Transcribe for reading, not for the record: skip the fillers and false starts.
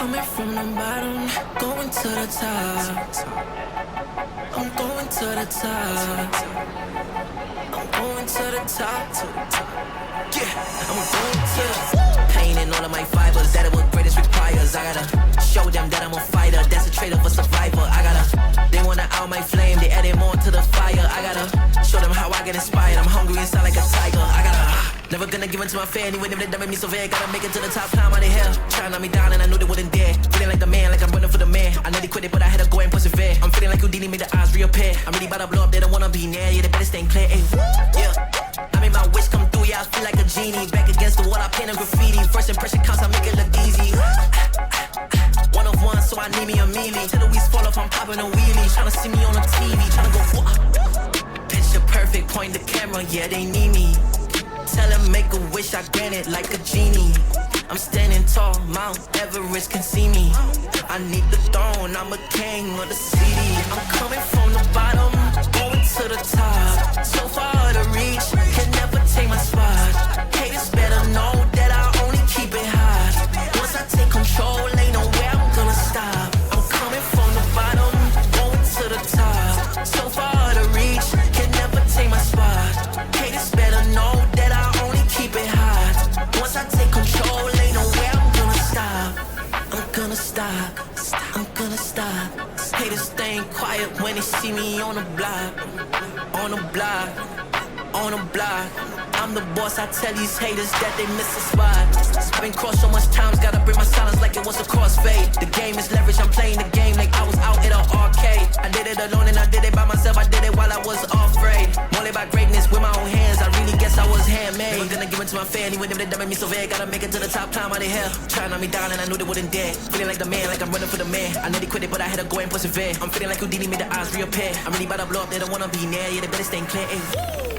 coming from the bottom, going to the top. I'm going to the top. I'm going to the top. Yeah, I'm going to the pain in all of my fibers. That is what greatest requires. I gotta show them that I'm a fighter. That's a trait of a survivor. I gotta, they wanna out my flame. They add more to the fire. I gotta show them how I get inspired. I'm hungry inside like a tiger. I gotta, never gonna give in to my fan. Even if they done me so bad, gotta make it to the top. Climb out of hell. Trying to knock me down and I knew they wouldn't dare. Feeling like the man, like I'm running for the man. I nearly quit it, but I had to go and persevere. I'm feeling like Houdini made the eyes reappear. I'm really about to blow up, they don't wanna be near. Yeah, they better stay clear. Ay, yeah. I made my wish come through, yeah, I feel like a genie. Back against the wall, I paint a graffiti. First impression counts, I make it look easy. One of one, so I need me a mealy. Till the weeds fall off, I'm popping a wheelie. Tryna see me on the TV, tryna go picture perfect, point the camera, yeah, they need me. Tell them make a wish, I grant it like a genie. I'm standing tall, Mount Everest can see me. I need the throne, I'm a king of the city. I'm coming from the bottom, going to the top. So far to reach, can never take my spot. Haters better know that I only keep it hot. Once I take control, ain't no way I'm gonna stop. I'm coming from the bottom, going to the top. So far to reach, can never take my spot. Haters better know that I only keep it hot. Once I take control, ain't no way I'm gonna stop. I'm gonna stop, I'm gonna stop. Haters staying quiet when they see me on the block. On the block, on the block. I'm the boss, I tell these haters that they miss a spot. I've been crossed so much times, gotta break my silence like it was a crossfade. The game is leverage, I'm playing the game like I was out at an arcade. I did it alone and I did it by myself, I did it while I was afraid. More by greatness with my own hands, I really guess I was handmade. Never gonna give in to my fan, even if they done me so bad. Gotta make it to the top, climb out of hell. Trying to knock me down and I knew they wouldn't dare. Feeling like the man, like I'm running for the man. I nearly quit it, but I had to go and persevere. I'm feeling like Houdini made the eyes reappear. I'm really about to blow up, they don't wanna be near. Yeah, they better stay clear. Ay.